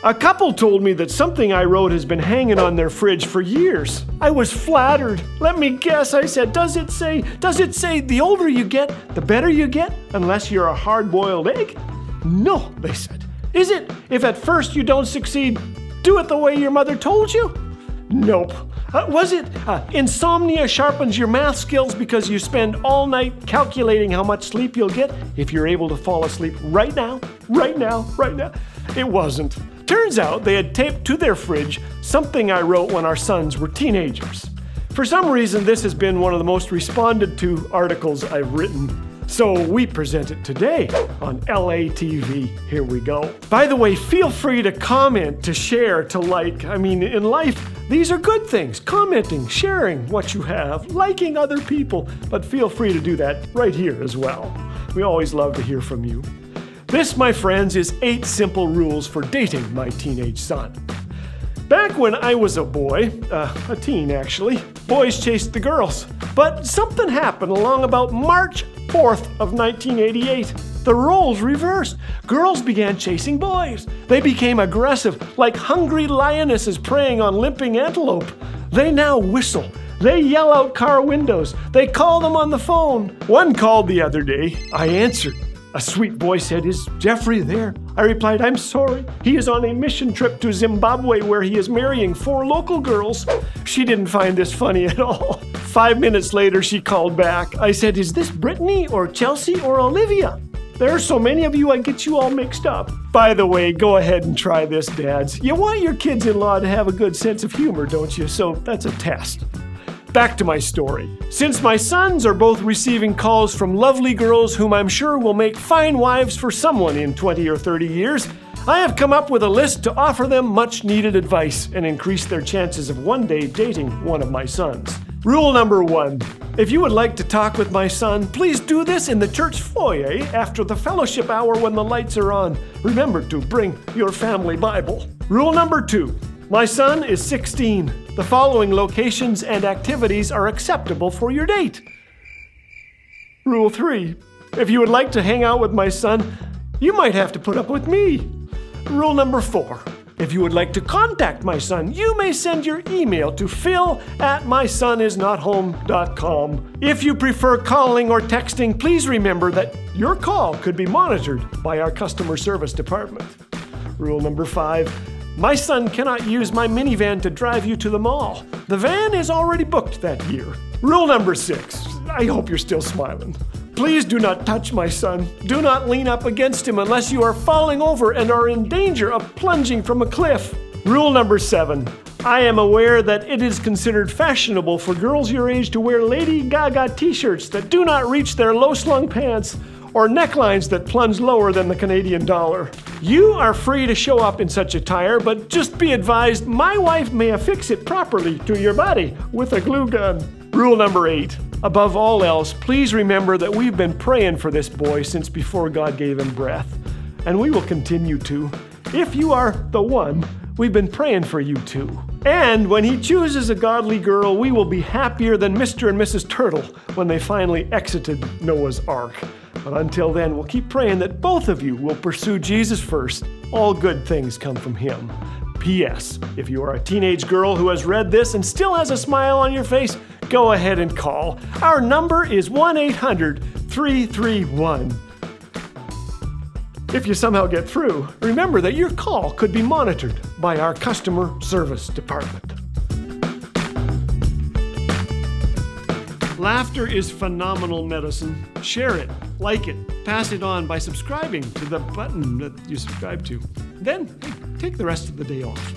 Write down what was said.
A couple told me that something I wrote has been hanging on their fridge for years. I was flattered. Let me guess, I said, does it say the older you get, the better you get, unless you're a hard-boiled egg? No, they said. Is it, if at first you don't succeed, do it the way your mother told you? Nope. Was it, insomnia sharpens your math skills because you spend all night calculating how much sleep you'll get if you're able to fall asleep right now? It wasn't. Turns out they had taped to their fridge something I wrote when our sons were teenagers. For some reason, this has been one of the most responded to articles I've written. So we present it today on LATV. Here we go. By the way, feel free to comment, to share, to like. I mean, in life, these are good things. Commenting, sharing what you have, liking other people. But feel free to do that right here as well. We always love to hear from you. This, my friends, is 8 simple rules for dating my teenage son. Back when I was a boy, a teen actually, boys chased the girls. But something happened along about March 4th of 1988. The roles reversed. Girls began chasing boys. They became aggressive, like hungry lionesses preying on limping antelope. They now whistle. They yell out car windows. They call them on the phone. One called the other day. I answered. A sweet voice said, "Is Jeffrey there?" I replied, "I'm sorry. He is on a mission trip to Zimbabwe where he is marrying 4 local girls." She didn't find this funny at all. 5 minutes later, she called back. I said, "Is this Brittany or Chelsea or Olivia? There are so many of you, I get you all mixed up." By the way, go ahead and try this, dads. You want your kids-in-law to have a good sense of humor, don't you? So that's a test. Back to my story. Since my sons are both receiving calls from lovely girls whom I'm sure will make fine wives for someone in 20 or 30 years, I have come up with a list to offer them much needed advice and increase their chances of one day dating one of my sons. Rule number 1. If you would like to talk with my son, please do this in the church foyer after the fellowship hour when the lights are on. Remember to bring your family Bible. Rule number 2. My son is 16. The following locations and activities are acceptable for your date. Rule 3. If you would like to hang out with my son, you might have to put up with me. Rule number 4. If you would like to contact my son, you may send your email to phil@mysonisnothome.com. If you prefer calling or texting, please remember that your call could be monitored by our customer service department. Rule number 5. My son cannot use my minivan to drive you to the mall. The van is already booked that year. Rule number 6. I hope you're still smiling. Please do not touch my son. Do not lean up against him unless you are falling over and are in danger of plunging from a cliff. Rule number 7. I am aware that it is considered fashionable for girls your age to wear Lady Gaga t-shirts that do not reach their low-slung pants or necklines that plunge lower than the Canadian dollar. You are free to show up in such attire, but just be advised my wife may affix it properly to your body with a glue gun. Rule number 8. Above all else, please remember that we've been praying for this boy since before God gave him breath, and we will continue to. If you are the one, we've been praying for you too. And when he chooses a godly girl, we will be happier than Mr. and Mrs. Turtle when they finally exited Noah's Ark. But until then, we'll keep praying that both of you will pursue Jesus first. All good things come from him. P.S. If you are a teenage girl who has read this and still has a smile on your face, go ahead and call. Our number is 1-800-331. If you somehow get through, remember that your call could be monitored by our customer service department. Laughter is phenomenal medicine. Share it, like it, pass it on by subscribing to the button that you subscribe to. Then, hey, take the rest of the day off.